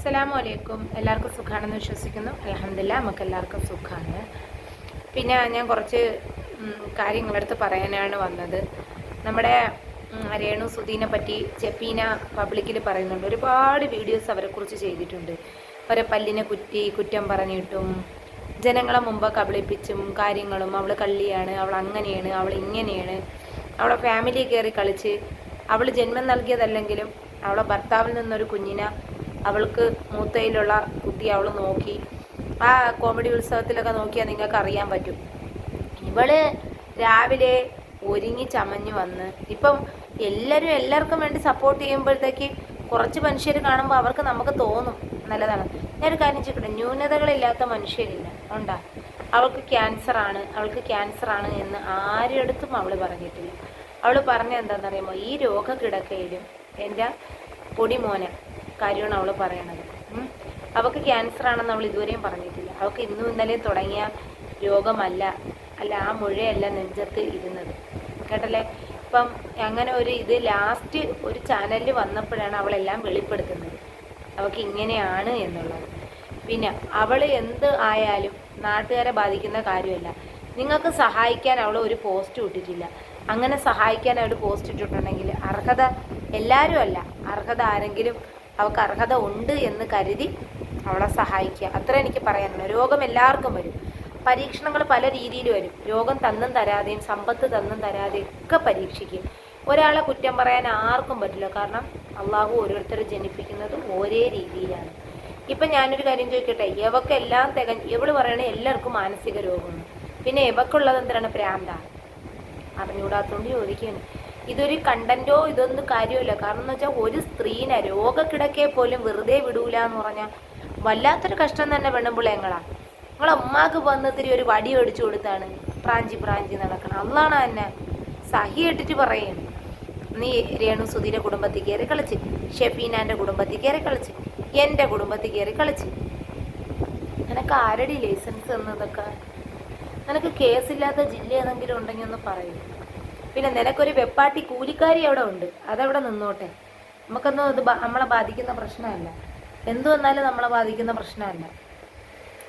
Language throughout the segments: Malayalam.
അസ്സലാമു അലൈക്കും. എല്ലാവർക്കും സുഖമാണെന്ന് വിശ്വസിക്കുന്നു. അൽഹംദുലില്ലാ നമുക്ക് എല്ലാവർക്കും സുഖമാണ്. പിന്നെ ഞാൻ കുറച്ച് കാര്യങ്ങളെടുത്ത് പറയാനാണ് വന്നത്. നമ്മുടെ രേണു സുധീനെ പറ്റി ചെപ്പീന പബ്ലിക്കിൽ പറയുന്നുണ്ട്. ഒരുപാട് വീഡിയോസ് അവരെക്കുറിച്ച് ചെയ്തിട്ടുണ്ട്. അവരെ പല്ലിനെ കുറ്റം പറഞ്ഞിട്ടും ജനങ്ങളെ മുമ്പ് കബളിപ്പിച്ചും കാര്യങ്ങളും. അവൾ കള്ളിയാണ്, അവൾ അങ്ങനെയാണ്, അവൾ ഇങ്ങനെയാണ്, അവളെ ഫാമിലി കയറി കളിച്ച് അവൾ ജന്മം നൽകിയതല്ലെങ്കിലും അവളെ ഭർത്താവിൽ നിന്നൊരു കുഞ്ഞിനെ അവൾക്ക് മൂത്തയിലുള്ള കുട്ടി അവൾ നോക്കി. ആ കോമഡി ഉത്സവത്തിലൊക്കെ നോക്കിയാൽ നിങ്ങൾക്ക് അറിയാൻ പറ്റും. ഇവള് രാവിലെ ഒരുങ്ങി ചമഞ്ഞ് വന്ന് ഇപ്പം എല്ലാവർക്കും വേണ്ടി സപ്പോർട്ട് ചെയ്യുമ്പോഴത്തേക്ക് കുറച്ച് മനുഷ്യർ കാണുമ്പോൾ അവർക്ക് നമുക്ക് തോന്നും നല്ലതാണ്. ഞാനൊരു കാര്യം ചെയ്യട്ടെ, ന്യൂനതകളില്ലാത്ത മനുഷ്യരില്ല ഉണ്ടാ. അവൾക്ക് ക്യാൻസറാണ് എന്ന് ആരുടെ അടുത്തും അവൾ പറഞ്ഞിട്ടില്ല. അവൾ പറഞ്ഞ എന്താണെന്നറിയുമോ, ഈ രോഗക്കിടക്കയിലും എൻ്റെ പൊടിമോനെ കാര്യമാണ് അവൾ പറയണത്. അവൾക്ക് ക്യാൻസറാണെന്ന് അവൾ ഇതുവരെയും പറഞ്ഞിട്ടില്ല. അവൾക്ക് ഇന്നും ഇന്നലെയും തുടങ്ങിയ രോഗമല്ല, ആ മുഴയല്ല നെഞ്ചത്ത് ഇരുന്നത്, കേട്ടല്ലേ. ഇപ്പം അങ്ങനെ ഒരു ഇത് ലാസ്റ്റ് ഒരു ചാനലിൽ വന്നപ്പോഴാണ് അവളെല്ലാം വെളിപ്പെടുത്തുന്നത്, അവൾക്ക് ഇങ്ങനെയാണ് എന്നുള്ളത്. പിന്നെ അവൾ എന്ത് ആയാലും നാട്ടുകാരെ ബാധിക്കുന്ന കാര്യമല്ല. നിങ്ങൾക്ക് സഹായിക്കാൻ അവൾ ഒരു പോസ്റ്റ് ഇട്ടിട്ടില്ല. അങ്ങനെ സഹായിക്കാൻ അവൾ പോസ്റ്റ് ഇട്ടിട്ടുണ്ടെങ്കിൽ അർഹത എല്ലാവരും അല്ല, അർഹത ആരെങ്കിലും അവൾക്ക് അർഹത ഉണ്ട് എന്ന് കരുതി അവളെ സഹായിക്കുക, അത്ര എനിക്ക് പറയാനുള്ളൂ. രോഗം എല്ലാവർക്കും വരും, പരീക്ഷണങ്ങൾ പല രീതിയിൽ വരും. രോഗം തന്നും തരാതെയും സമ്പത്ത് തന്നും തരാതെയും ഒക്കെ പരീക്ഷിക്കും. ഒരാളെ കുറ്റം പറയാൻ ആർക്കും പറ്റില്ല, കാരണം അള്ളാഹു ഓരോരുത്തരെ ജനിപ്പിക്കുന്നത് ഒരേ രീതിയിലാണ്. ഇപ്പം ഞാനൊരു കാര്യം ചോദിക്കട്ടെ, ഇവക്കെല്ലാം ഇവള് പറയണേ എല്ലാവർക്കും മാനസിക രോഗമാണ്. പിന്നെ ഇവക്കുള്ളത് എന്താണ്? പ്രാന്ത. അറിഞ്ഞുകൂടാത്തോണ്ട് ചോദിക്കുകയാണ്. ഇതൊരു കണ്ടന്റോ ഇതൊന്നും കാര്യമില്ല. കാരണം എന്ന് വെച്ചാൽ ഒരു സ്ത്രീനെ രോഗക്കിടക്കെ പോലും വെറുതെ വിടൂല എന്ന് പറഞ്ഞാൽ വല്ലാത്തൊരു കഷ്ടം തന്നെ. പെണ്ണുമ്പിള്ളേങ്ങളാ, നിങ്ങളെ ഉമ്മാക്ക് വന്നത്തിരി ഒരു വടി ഒടിച്ചു കൊടുത്താണ് പ്രാഞ്ചി നടക്കണം. അള്ളാണ് എന്നെ സഹി ഇട്ടിട്ട് പറയുന്നു. നീ രേണു സുധീരെ കുടുംബത്തിൽ കയറി കളിച്ച്, ഷെഫീനാൻ്റെ കുടുംബത്തിൽ കയറി കളിച്ച്, എൻ്റെ കുടുംബത്തിൽ കയറി കളിച്ച്. നിനക്ക് ആരടി ലൈസൻസ് എന്നതൊക്കെ? നിനക്ക് കേസില്ലാത്ത ജില്ല ഏതെങ്കിലും ഉണ്ടെങ്കിൽ ഒന്ന് പറയൂ. പിന്നെ നിനക്കൊരു വെപ്പാട്ടി കൂലിക്കാരി അവിടെ ഉണ്ട്, അതവിടെ നിന്നോട്ടെ. നമുക്കൊന്നും അത് നമ്മളെ ബാധിക്കുന്ന പ്രശ്നമല്ല. എന്തു വന്നാലും നമ്മളെ ബാധിക്കുന്ന പ്രശ്നമല്ല.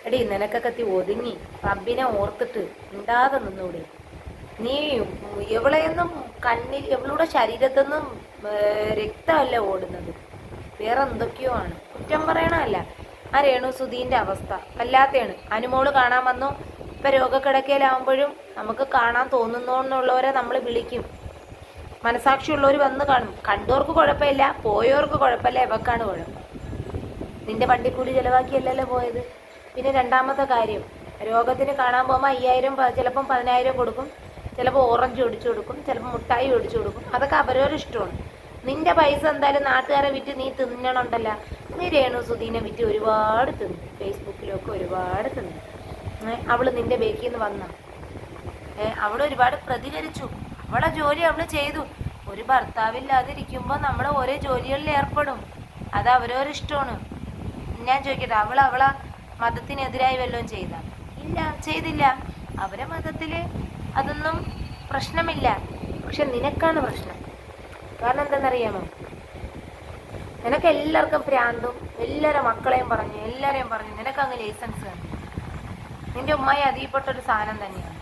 എടീ, നിനക്കൊക്കെ ഒതുങ്ങി റബ്ബിനെ ഓർത്തിട്ട് മിണ്ടാതെ നിന്നൂടെ? നീ എവളെയൊന്നും കണ്ണിൽ, എവളുടെ ശരീരത്തൊന്നും രക്തമല്ല ഓടുന്നത്, വേറെ എന്തൊക്കെയോ ആണ്. കുറ്റം പറയണമല്ല. ആ രേണു സുധീൻ്റെ അവസ്ഥ വല്ലാത്തയാണ്. അനുമോള് കാണാൻ വന്നു. ഇപ്പം രോഗക്കിടക്കയിലാവുമ്പോഴും നമുക്ക് കാണാൻ തോന്നുന്നോന്നുള്ളവരെ നമ്മൾ വിളിക്കും. മനസാക്ഷിയുള്ളവർ വന്ന് കാണും. കണ്ടവർക്ക് കുഴപ്പമില്ല, പോയവർക്ക് കുഴപ്പമില്ല, ഇവക്കാണ് കുഴപ്പം. നിന്റെ വണ്ടിക്കൂലി ചിലവാക്കിയല്ലല്ലോ പോയത്. പിന്നെ രണ്ടാമത്തെ കാര്യം, രോഗത്തിന് കാണാൻ പോകുമ്പോൾ 5000, ചിലപ്പം 10000 കൊടുക്കും, ചിലപ്പോൾ ഓറഞ്ച് ഒടിച്ചു കൊടുക്കും, ചിലപ്പോൾ മുട്ടായി ഒടിച്ചു കൊടുക്കും. അതൊക്കെ അവരവരുടെ ഇഷ്ടമാണ്. നിന്റെ പൈസ എന്തായാലും നാട്ടുകാരെ വിറ്റ് നീ തിന്നണമുണ്ടല്ല. നീ രേണു സുധീനെ വിറ്റ് ഒരുപാട് തിന്നു, ഫേസ്ബുക്കിലൊക്കെ ഒരുപാട് തിന്നു. അവൾ നിന്റെ ബേക്കിൽ നിന്ന് വന്ന അവൾ ഒരുപാട് പ്രതികരിച്ചു. അവളെ ജോലി അവൾ ചെയ്തു. ഒരു ഭർത്താവില്ലാതിരിക്കുമ്പോൾ നമ്മൾ ഓരോ ജോലികളിൽ ഏർപ്പെടും, അത് അവരവരുടെ ഇഷ്ടമാണ്. ഞാൻ ചോദിക്കട്ടെ, അവളെ മതത്തിനെതിരായി വല്ലതും ഇല്ല, ചെയ്തില്ല. അവരെ മതത്തിൽ അതൊന്നും പ്രശ്നമില്ല. പക്ഷെ നിനക്കാണ് പ്രശ്നം. കാരണം എന്താണെന്നറിയാമോ, നിനക്ക് എല്ലാവർക്കും പ്രാന്തും, എല്ലാവരുടെ മക്കളെയും പറഞ്ഞു നിനക്കങ്ങ് ലൈസൻസ് ആണ്. നിന്റെ ഉമ്മായി അതിൽപ്പെട്ടൊരു സാധനം തന്നെയാണ്.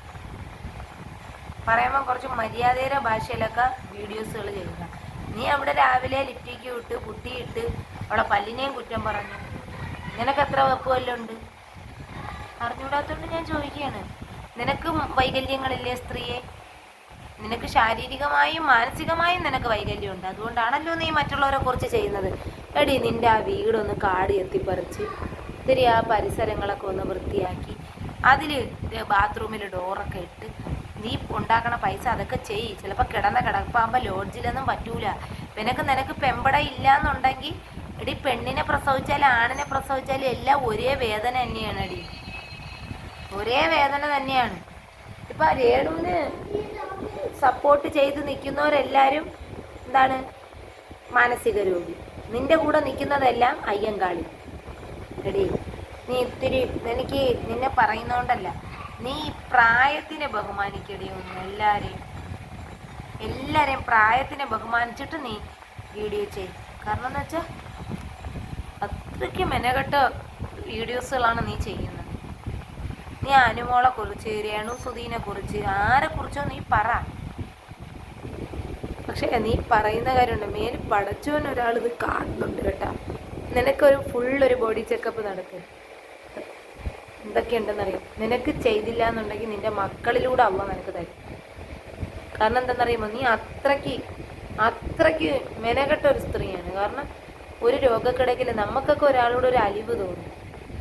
പറയുമ്പോൾ കുറച്ച് മര്യാദയുടെ ഭാഷയിലൊക്കെ വീഡിയോസുകൾ ചെയ്യുക. നീ അവിടെ രാവിലെ ലിപ്റ്റിക്ക് ഇട്ട് കുട്ടിയിട്ട് അവളെ പല്ലിനെയും കുറ്റം പറഞ്ഞു. നിനക്ക് എത്ര വെപ്പ് വല്ലതും ഉണ്ട്? അറിഞ്ഞുകൂടാത്തോണ്ട് ഞാൻ ചോദിക്കുകയാണ്. നിനക്ക് വൈകല്യങ്ങളില്ലേ സ്ത്രീയെ? നിനക്ക് ശാരീരികമായും മാനസികമായും നിനക്ക് വൈകല്യമുണ്ട്. അതുകൊണ്ടാണല്ലോ നീ മറ്റുള്ളവരെ കുറിച്ച് ചെയ്യുന്നത്. എടി, നിൻ്റെ ആ വീടൊന്ന് കാട് എത്തിപ്പറിച്ച് ഇത്തിരി ആ പരിസരങ്ങളൊക്കെ ഒന്ന് വൃത്തിയാക്കി അതിൽ ബാത്റൂമിൽ ഡോറൊക്കെ ഇട്ട് നീ ഉണ്ടാക്കണ പൈസ അതൊക്കെ ചെയ്യ്. ചിലപ്പോൾ കിടപ്പാകുമ്പോൾ ലോഡ്ജിലൊന്നും പറ്റൂല. നിനക്ക് പെമ്പട ഇല്ല എന്നുണ്ടെങ്കിൽ എടി, പെണ്ണിനെ പ്രസവിച്ചാലും ആണിനെ പ്രസവിച്ചാലും എല്ലാം ഒരേ വേദന തന്നെയാണ്. എടി, ഒരേ വേദന തന്നെയാണ്. ഇപ്പം രേണുവിന് സപ്പോർട്ട് ചെയ്ത് നിൽക്കുന്നവരെല്ലാവരും എന്താണ്? മാനസിക രോഗി. നിന്റെ കൂടെ നിൽക്കുന്നതെല്ലാം അയ്യങ്കാളി. എടി, നീ ഇത്തിരി, എനിക്ക് നിന്നെ പറയുന്നതുകൊണ്ടല്ല, നീ പ്രായത്തിനെ ബഹുമാനിക്കടി. ഒന്നും എല്ലാവരെയും പ്രായത്തിനെ ബഹുമാനിച്ചിട്ട് നീ വീഡിയോ ചെയ്യും. കാരണം എന്ന് വെച്ചാൽ അത്രയ്ക്ക് മെനകെട്ട വീഡിയോസുകളാണ് നീ ചെയ്യുന്നത്. നീ അനുമോളെ കുറിച്ച്, രേണു സുധീനെ കുറിച്ച്, ആരെ കുറിച്ചോ നീ പറ. പക്ഷെ നീ പറയുന്ന കാര്യമുണ്ട്, മേല് പടച്ചോൻ ഒരാൾ ഇത് കാണുന്നുണ്ട് കേട്ടാ. നിനക്കൊരു ഫുള്ളൊരു ബോഡി ചെക്കപ്പ് നടക്കുക. എന്തൊക്കെയുണ്ടെന്നറിയാം. നിനക്ക് ചെയ്തില്ല എന്നുണ്ടെങ്കിൽ നിന്റെ മക്കളിലൂടെ അള്ള നിനക്ക് തരും. കാരണം എന്താണെന്നറിയുമോ, നീ അത്രയ്ക്ക് മെനകെട്ട ഒരു സ്ത്രീയാണ്. കാരണം ഒരു രോഗക്കിടക്കിൽ നമുക്കൊക്കെ ഒരാളോട് ഒരു അലിവ് തോന്നും.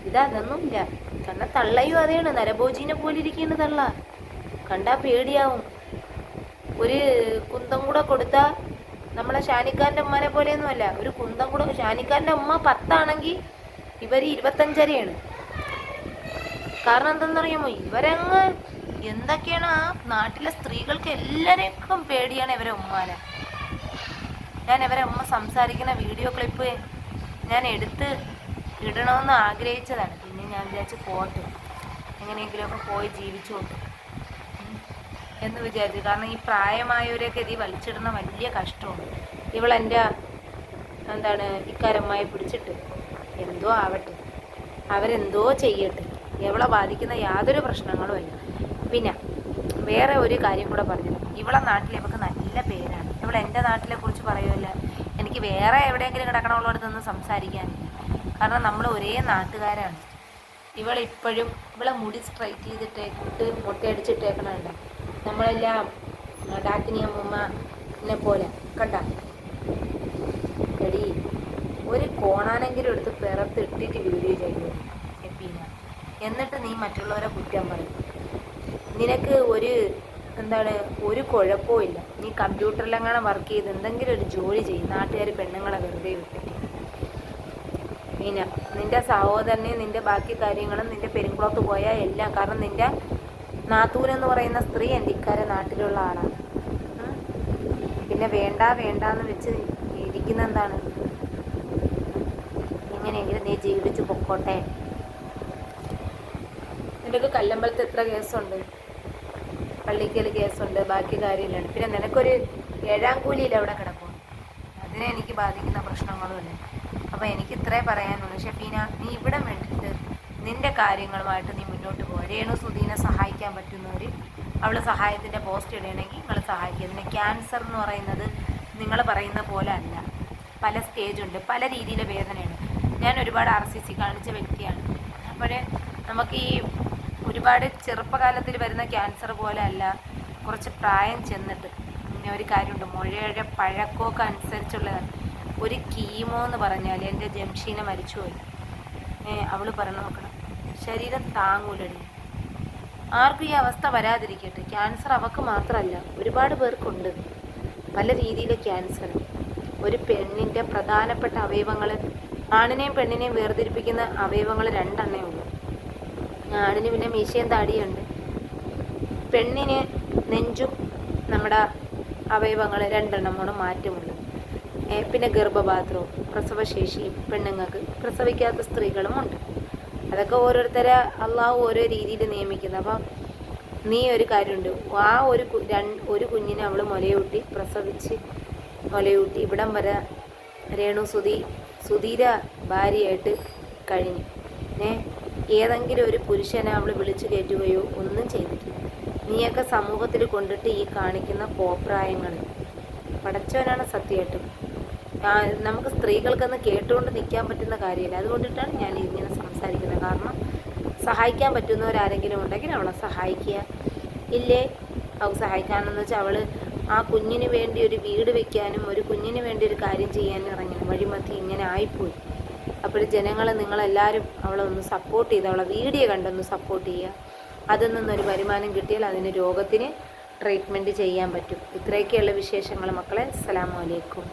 ഇതൊന്നുമില്ല. കാരണം തള്ളയും അതെയാണ്, നരഭോജീനെ പോലെ ഇരിക്കുന്നത് തള്ള. കണ്ടാ പേടിയാവും. ഒരു കുന്തം കൂടെ കൊടുത്താൽ നമ്മളെ ഷാനിക്കാൻ്റെ ഉമ്മാനെ പോലെയൊന്നുമല്ല. ഒരു കുന്തം കൂടെ, ഷാനിക്കാൻ്റെ ഉമ്മ 10 ആണെങ്കിൽ ഇവർ 25 കാരണം എന്തെന്നറിയാമോ, ഇവരങ്ങ് എന്തൊക്കെയാണ് ആ നാട്ടിലെ സ്ത്രീകൾക്ക് എല്ലാവർക്കും പേടിയാണ് ഇവരെ ഉമ്മാനെ. ഞാൻ ഇവരെ ഉമ്മ സംസാരിക്കുന്ന വീഡിയോ ക്ലിപ്പ് ഞാൻ എടുത്ത് ഇടണമെന്ന് ആഗ്രഹിച്ചതാണ്. പിന്നെ ഞാൻ വിചാരിച്ച് പോട്ടെ, എങ്ങനെയെങ്കിലുമൊക്കെ പോയി ജീവിച്ചോട്ടെ എന്ന് വിചാരിച്ചു. കാരണം ഈ പ്രായമായവരെയൊക്കെ ഇത് വലിച്ചിടുന്ന വലിയ കഷ്ടമാണ്. ഇവളെൻ്റെ ഇക്കാരമ്മായി പിടിച്ചിട്ട് എന്തോ ആവട്ടെ, അവരെന്തോ ചെയ്യട്ടെ, ഇവളെ ബാധിക്കുന്ന യാതൊരു പ്രശ്നങ്ങളും അല്ല. പിന്നെ വേറെ ഒരു കാര്യം കൂടെ പറഞ്ഞു. ഇവളെ നാട്ടിൽ ഇവൾക്ക് നല്ല പേരാണ്. ഇവൾ എൻ്റെ നാട്ടിലെ കുറിച്ച് പറയുമല്ല. എനിക്ക് വേറെ എവിടെയെങ്കിലും കിടക്കണമുള്ളടത്തൊന്നും സംസാരിക്കാനില്ല. കാരണം നമ്മൾ ഒരേ നാട്ടുകാരാണ്. ഇവളിപ്പോഴും ഇവളെ മുടി സ്ട്രൈറ്റ് ചെയ്തിട്ടേക്കിട്ട് മുട്ടയടിച്ചിട്ടേക്കണുണ്ട്. നമ്മളെല്ലാം ഡാക്കിനി അമ്മൂമ്മനെ പോലെ കണ്ട എടി, ഒരു കോണാനെങ്കിലും എടുത്ത് പിറത്തിട്ടിട്ട് വീഡിയോ ചെയ്യുന്നു എപ്പീന. എന്നിട്ട് നീ മറ്റുള്ളവരെ കുറ്റം പറയും. നിനക്ക് ഒരു കുഴപ്പമില്ല. നീ കമ്പ്യൂട്ടറിലെങ്ങനെ വർക്ക് ചെയ്ത് എന്തെങ്കിലും ഒരു ജോലി ചെയ്യും. നാട്ടുകാർ പെണ്ണുങ്ങളെ വെറുതെ വിട്ടിട്ട്. പിന്നെ നിൻ്റെ സഹോദരനെയും നിൻ്റെ ബാക്കി കാര്യങ്ങളും നിൻ്റെ പെരുങ്കുളത്ത് പോയാൽ എല്ലാം. കാരണം നിൻ്റെ നാത്തൂരെന്ന് പറയുന്ന സ്ത്രീ എൻ്റെ ഇക്കാരെ നാട്ടിലുള്ള ആളാണ്. പിന്നെ വേണ്ടാന്ന് വെച്ച് ഇരിക്കുന്ന എന്താണ്? എങ്ങനെയെങ്കിലും നീ ജീവിച്ച് പൊക്കോട്ടെ. നിനക്ക് കല്ലമ്പലത്ത് എത്ര കേസുണ്ട്? പള്ളിക്കൽ കേസുണ്ട്, ബാക്കി കാര്യമില്ലാണ്. പിന്നെ നിനക്കൊരു 7ാം കൂലിയിൽ അവിടെ കിടക്കും. അതിനെ എനിക്ക് ബാധിക്കുന്ന പ്രശ്നങ്ങളുമില്ല. അപ്പോൾ എനിക്ക് ഇത്രേ പറയാനുള്ളൂ. ഷെഫീന, നീ ഇവിടെ വേണ്ടിയിട്ട് നിൻ്റെ കാര്യങ്ങളുമായിട്ട് നീ മുന്നോട്ട് പോകുക. രേണു സുധീനെ സഹായിക്കാൻ പറ്റുന്നവർ അവൾ സഹായത്തിൻ്റെ പോസ്റ്റ് ഇടണമെങ്കിൽ നിങ്ങൾ സഹായിക്കുക. പിന്നെ ക്യാൻസർ എന്ന് പറയുന്നത് നിങ്ങൾ പറയുന്ന പോലെ അല്ല. പല സ്റ്റേജുണ്ട്, പല രീതിയിലെ വേദനയാണ്. ഞാൻ ഒരുപാട് RCC കാണിച്ച വ്യക്തിയാണ്. അപ്പോൾ നമുക്ക് ഈ ഒരുപാട് ചെറുപ്പകാലത്തിൽ വരുന്ന ക്യാൻസർ പോലെ അല്ല, കുറച്ച് പ്രായം ചെന്നിട്ട്. പിന്നെ ഒരു കാര്യമുണ്ട്, മുഴയുടെ പഴക്കമൊക്കെ അനുസരിച്ചുള്ളതാണ്. ഒരു കീമോ എന്ന് പറഞ്ഞാൽ എൻ്റെ ജംഷീനെ മരിച്ചുപോയി. അവൾ പറഞ്ഞു നോക്കണം, ശരീരം താങ്ങൂലടി. ആർക്കും ഈ അവസ്ഥ വരാതിരിക്കട്ടെ. ക്യാൻസർ അവൾക്ക് മാത്രമല്ല, ഒരുപാട് പേർക്കുണ്ട് പല രീതിയിലെ ക്യാൻസർ. ഒരു പെണ്ണിൻ്റെ പ്രധാനപ്പെട്ട അവയവങ്ങൾ, ആണിനെയും പെണ്ണിനെയും വേർതിരിപ്പിക്കുന്ന അവയവങ്ങൾ 2 ഉള്ളൂ. ആണിന് പിന്നെ മീശയും താടിയുണ്ട്. പെണ്ണിന് നെഞ്ചും നമ്മുടെ അവയവങ്ങൾ 2 മാറ്റമുള്ളൂ. പിന്നെ ഗർഭപാത്രവും പ്രസവശേഷിയും പെണ്ണുങ്ങൾക്ക്, പ്രസവിക്കാത്ത സ്ത്രീകളുമുണ്ട്. അതൊക്കെ ഓരോരുത്തരെ അള്ളാഹു ഓരോ രീതിയിൽ നിയമിക്കുന്നത്. അപ്പം നീ ഒരു കാര്യമുണ്ട്, ആ ഒരു കുഞ്ഞിനെ അവൾ പ്രസവിച്ച് മുലയൂട്ടി ഇവിടം വരെ രേണു സുധീര ഭാര്യയായിട്ട് കഴിഞ്ഞു. ഏതെങ്കിലും ഒരു പുരുഷനെ അവൾ വിളിച്ചു കയറ്റുകയോ ഒന്നും ചെയ്തിട്ടില്ല. നീയൊക്കെ സമൂഹത്തിൽ കൊണ്ടിട്ട് ഈ കാണിക്കുന്ന കോപ്രായങ്ങൾ പടച്ചവനാണ് സത്യമായിട്ടും. നമുക്ക് സ്ത്രീകൾക്കൊന്ന് കേട്ടുകൊണ്ട് നിൽക്കാൻ പറ്റുന്ന കാര്യമില്ല. അതുകൊണ്ടിട്ടാണ് ഞാൻ ഇങ്ങനെ സംസാരിക്കുന്നത്. കാരണം സഹായിക്കാൻ പറ്റുന്നവരാരെങ്കിലും ഉണ്ടെങ്കിൽ അവളെ സഹായിക്കുക. ഇല്ലേ അവൾക്ക് സഹായിക്കാനെന്ന് വെച്ചാൽ അവൾ ആ കുഞ്ഞിന് വേണ്ടി ഒരു വീട് വെക്കാനും ഒരു കുഞ്ഞിന് വേണ്ടി ഒരു കാര്യം ചെയ്യാനും ഇറങ്ങി വഴിമത്തി ഇങ്ങനെ ആയിപ്പോയി. അപ്പോൾ ജനങ്ങൾ നിങ്ങളെല്ലാവരും അവളെ ഒന്ന് സപ്പോർട്ട് ചെയ്ത് അവളെ വീഡിയോ കണ്ടൊന്ന് സപ്പോർട്ട് ചെയ്യുക. അതിൽ നിന്നൊരു വരുമാനം കിട്ടിയാൽ അതിന് രോഗത്തിന് ട്രീറ്റ്മെൻറ്റ് ചെയ്യാൻ പറ്റും. ഇത്രയൊക്കെയുള്ള വിശേഷങ്ങൾ മക്കളെ. അസ്സലാമു അലൈക്കും.